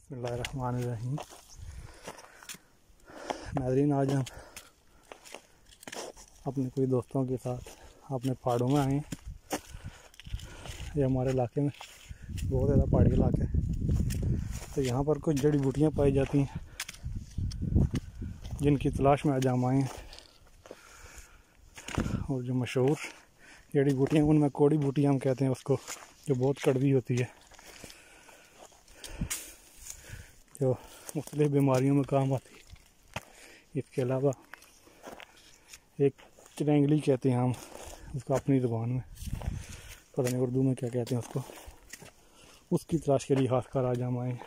बिस्मिल्लाहिर्रहमानिर्रहीम। नाज़रीन, आज हम अपने कोई दोस्तों के साथ अपने पहाड़ों में आए हैं। ये हमारे इलाके में बहुत ज़्यादा पहाड़ी इलाका है, तो यहाँ पर कुछ जड़ी बूटियाँ पाई जाती हैं जिनकी तलाश में आज हम आए हैं। और जो मशहूर जड़ी बूटियाँ उनमें कोड़ी बूटियाँ हम कहते हैं उसको, जो बहुत कड़वी होती है, जो मुख्तलिफ बीमारियों में काम आती है। इसके अलावा एक चररैंगली कहते हैं हम उसको अपनी ज़ुबान में, पता नहीं उर्दू में क्या कहते हैं उसको, उसकी तलाश के लिए खासकर आज हम आए।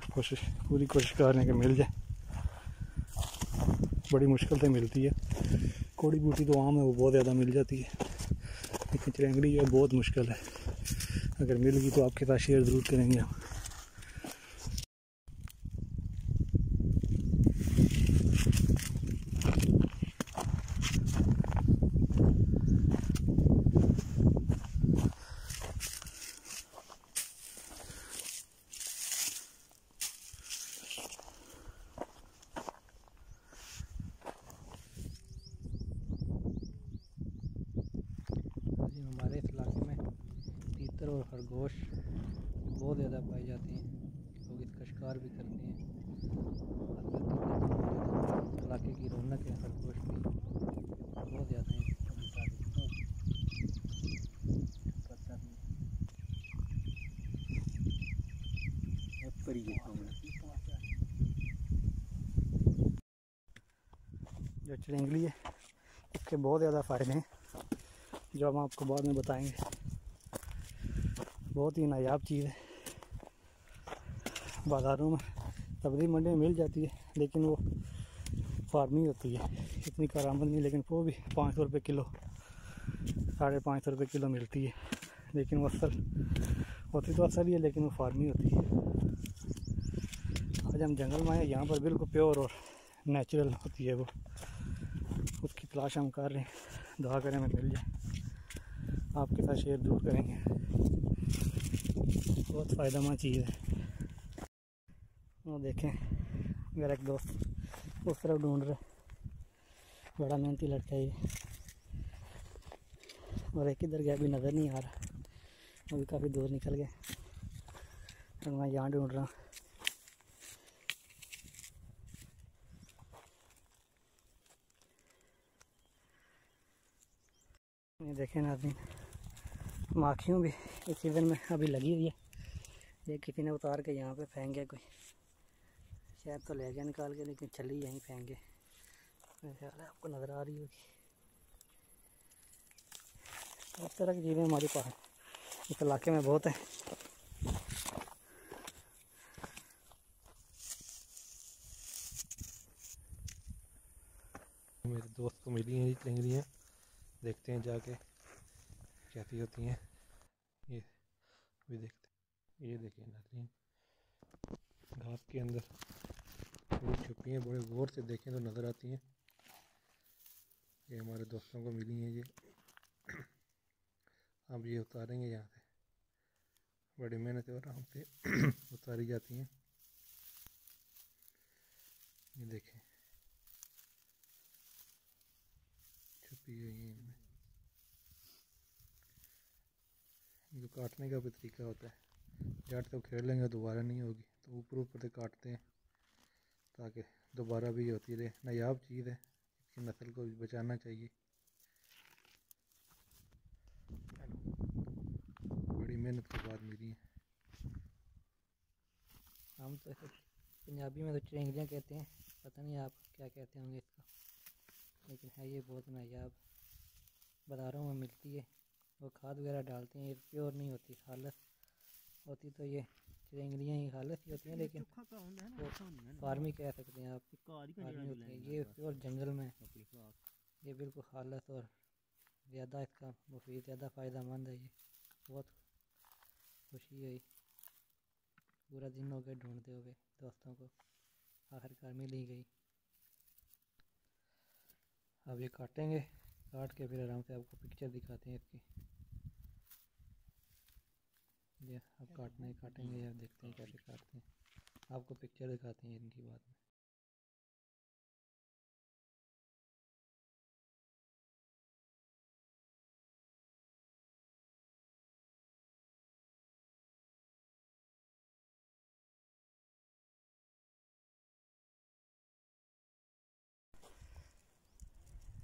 पूरी कोशिश कर रहे हैं कि मिल जाए, बड़ी मुश्किल से मिलती है। कोड़ी बूटी तो आम है, वो बहुत ज़्यादा मिल जाती है, लेकिन चररैंगली जो है बहुत मुश्किल है। अगर मिल गई तो आपके साथ शेयर ज़रूर करेंगे हम। हमारे इस इलाके में तीतर और खरगोश बहुत ज़्यादा पाए जाते हैं। लोग इसका शिकार भी करते हैं। इलाके की रौनक है। खरगोश भी बहुत ज़्यादा हैं। जो चररैंगली है इसके बहुत ज़्यादा फ़ायदे हैं जो हम आपको बाद में बताएंगे। बहुत ही नायाब चीज़ है। बाज़ारों में सब्ज़ी मंडी में मिल जाती है, लेकिन वो फार्मी होती है, इतनी कारामद नहीं। लेकिन वो भी 500 रुपये किलो, 550 रुपये किलो मिलती है। लेकिन वो असल होती तो असल ही है, लेकिन वो फार्मी होती है। आज हम जंगल में आए, यहाँ पर बिल्कुल प्योर और नेचुरल होती है वो, उसकी तलाश हम कर रहे हैं। दुआ करें हमें मिल जाए, आपके साथ शेयर जरूर करेंगे। बहुत फ़ायदेमंद चीज़ है। वो देखें, मेरा एक दोस्त उस तरफ ढूंढ रहा, बड़ा मेहनती लड़का है ये। और एक इधर गया, भी नज़र नहीं आ रहा, अभी काफ़ी दूर निकल गया। और मैं यहाँ ढूंढ रहा हूँ। ये देखें नाज़रीन, माखियों भी इस सीज़न में अभी लगी हुई है। ये किसी ने उतार के यहाँ पे फेंक गया, कोई शायद तो ले गया निकाल के, लेकिन चली यहीं फेंक गए। मेरे ख्याल है आपको नज़र आ रही होगी। इस तरह की चीज़ें हमारे पास इस इलाके में बहुत है। मेरे दोस्त को मिली हैं चररैंगलियाँ, देखते हैं जाके कैसी होती हैं। ये भी देखते हैं। ये देखिए नाज़रीन, घास के अंदर थोड़ी छुपी हैं, बड़े गौर से देखें तो नज़र आती हैं। ये हमारे दोस्तों को मिली हैं। ये अब ये उतारेंगे यहाँ से, बड़ी मेहनत और आराम से उतारी जाती हैं। ये देखें छुपी हुई हैं इनमें। इनको काटने का भी तरीका होता है। जड़ तो खेड़ लेंगे दोबारा नहीं होगी, तो ऊपर ऊपर से काटते हैं ताकि दोबारा भी होती रहे। नायाब चीज़ है, इसकी नस्ल को भी बचाना चाहिए। बड़ी मेहनत के बाद मिली है। हम तो ऐसे पंजाबी में तो चररैंगलियाँ कहते हैं, पता नहीं आप क्या कहते होंगे इसका, लेकिन है ये बहुत नायाब। बाज़ारों में मिलती है, वो खाद वगैरह डालते हैं, ये प्योर नहीं होती, खालस होती तो ये चररैंगलियाँ ही खालस ही होती हैं, लेकिन फार्मी कह सकते हैं आप, फार्मी होती है। ये प्योर जंगल में, ये बिल्कुल खालस और ज़्यादा इसका मुफीद, ज़्यादा फ़ायदेमंद है। ये बहुत खुशी हुई, पूरा दिन हो गया ढूंढते हुए दोस्तों को, आखिरकार मिल ही गई। अब ये काटेंगे, काट के फिर आराम से आपको पिक्चर दिखाते हैं इसकी। ये अब काटना ही काटेंगे, या देखते हैं कैसे काटते हैं, आपको पिक्चर दिखाते हैं इनकी बाद में।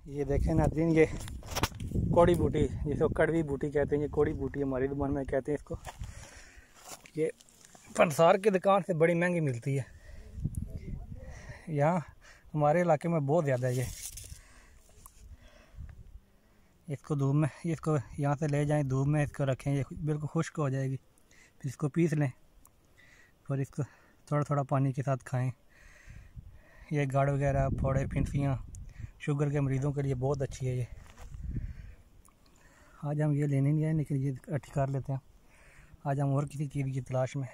ये देखें नाज़रीन, ये कोड़ी बूटी, जिसको कड़वी बूटी कहते हैं, ये कोड़ी बूटी हमारी दुकान में कहते हैं इसको। ये फनसार की दुकान से बड़ी महंगी मिलती है, यहाँ हमारे इलाके में बहुत ज़्यादा है। ये इसको धूप में, इसको यहाँ से ले जाएं, धूप में इसको रखें, ये बिल्कुल खुश्क हो जाएगी, फिर इसको पीस लें और इसको थोड़ा थोड़ा पानी के साथ खाएं। ये गाढ़ वगैरह, फोड़े, फिंसियाँ, शुगर के मरीज़ों के लिए बहुत अच्छी है ये। आज हम ये लेने नहीं आए, लेकिन ये इकट्ठी कर लेते हैं। आज हम और किसी चीज़ की तलाश में